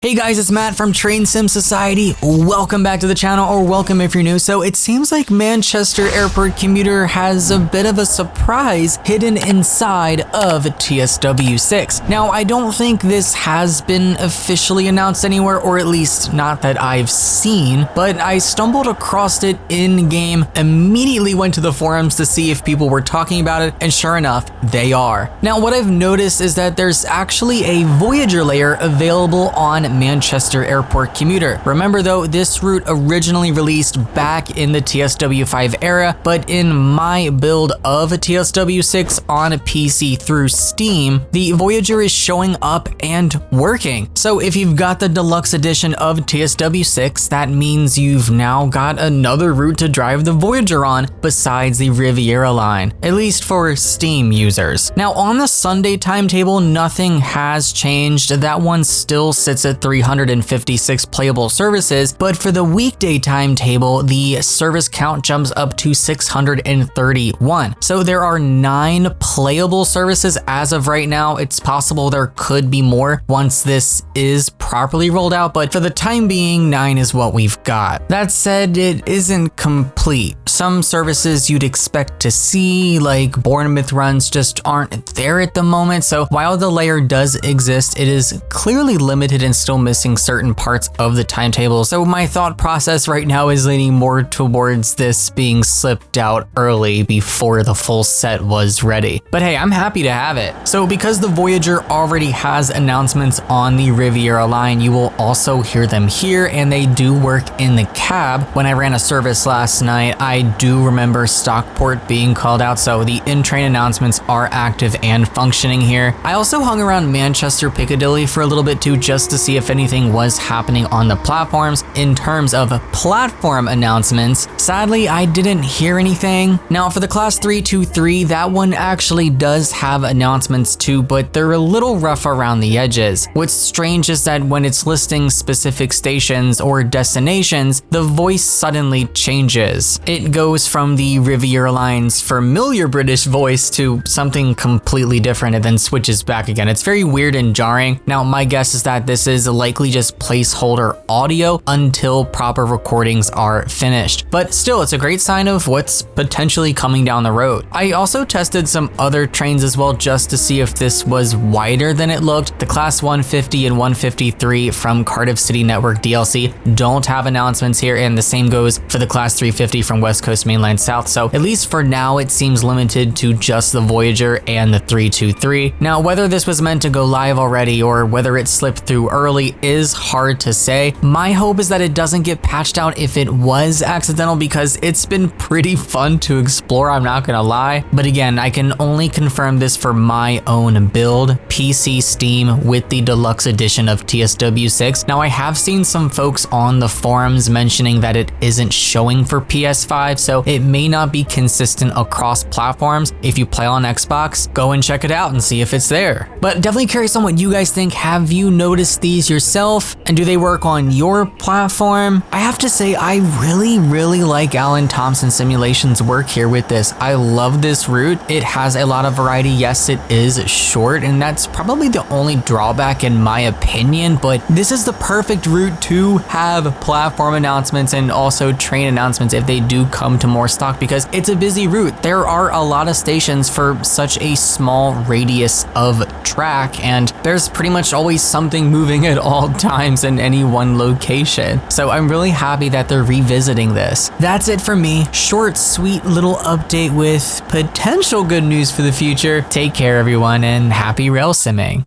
Hey guys, it's Matt from Train Sim Society. Welcome back to the channel, or welcome if you're new. So it seems like Manchester Airport Commuter has a bit of a surprise hidden inside of TSW6. Now, I don't think this has been officially announced anywhere, or at least not that I've seen, but I stumbled across it in-game, immediately went to the forums to see if people were talking about it, and sure enough, they are. Now, what I've noticed is that there's actually a Voyager layer available on Manchester Airport Commuter. Remember though, this route originally released back in the TSW5 era, but in my build of a TSW6 on a PC through Steam, the Voyager is showing up and working. So if you've got the deluxe edition of TSW6, that means you've now got another route to drive the Voyager on besides the Riviera line, at least for Steam users. Now on the Sunday timetable, nothing has changed. That one still sits at 356 playable services, but for the weekday timetable, the service count jumps up to 631. So there are 9 playable services as of right now. It's possible there could be more once this is properly rolled out, but for the time being, 9 is what we've got. That said, it isn't complete. Some services you'd expect to see, like Bournemouth runs, just aren't there at the moment. So while the layer does exist, it is clearly limited and still missing certain parts of the timetable. So my thought process right now is leaning more towards this being slipped out early before the full set was ready. But hey, I'm happy to have it. So because the Voyager already has announcements on the Riviera line, you will also hear them here, and they do work in the cab. When I ran a service last night, I do remember Stockport being called out, so the in-train announcements are active and functioning here. I also hung around Manchester Piccadilly for a little bit too, just to see if anything was happening on the platforms in terms of platform announcements. Sadly, I didn't hear anything. Now for the class 323, that one actually does have announcements too, but they're a little rough around the edges. What's strange is that when it's listing specific stations or destinations, the voice suddenly changes. It goes from the Riviera line's familiar British voice to something completely different and then switches back again. It's very weird and jarring. Now my guess is that this is likely just placeholder audio until proper recordings are finished. But still, it's a great sign of what's potentially coming down the road. I also tested some other trains as well just to see if this was wider than it looked. The class 150 and 153 from Cardiff City Network DLC don't have announcements here, and the same goes for the class 350 from West Coast Mainline South. So at least for now, it seems limited to just the Voyager and the 323. Now, whether this was meant to go live already or whether it slipped through early is hard to say. My hope is that it doesn't get patched out if it was accidental, because it's been pretty fun to explore, I'm not gonna lie. But again, I can only confirm this for my own build, PC Steam with the deluxe edition of TSW6. Now I have seen some folks on the forums mentioning that it isn't showing for PS5, so it may not be consistent across platforms. If you play on Xbox, go and check it out and see if it's there. But definitely curious on what you guys think. Have you noticed these yourself, and do they work on your platform? I have to say, I really like Alan Thompson Simulation's work here with this. I love this route. It has a lot of variety. Yes, it is short, and that's probably the only drawback in my opinion, but this is the perfect route to have platform announcements and also train announcements if they do come to more stock, because it's a busy route. There are a lot of stations for such a small radius of track, and there's pretty much always something moving at all times in any one location. So I'm really happy that they're revisiting this. That's it for me. Short, sweet little update with potential good news for the future. Take care everyone, and happy rail simming.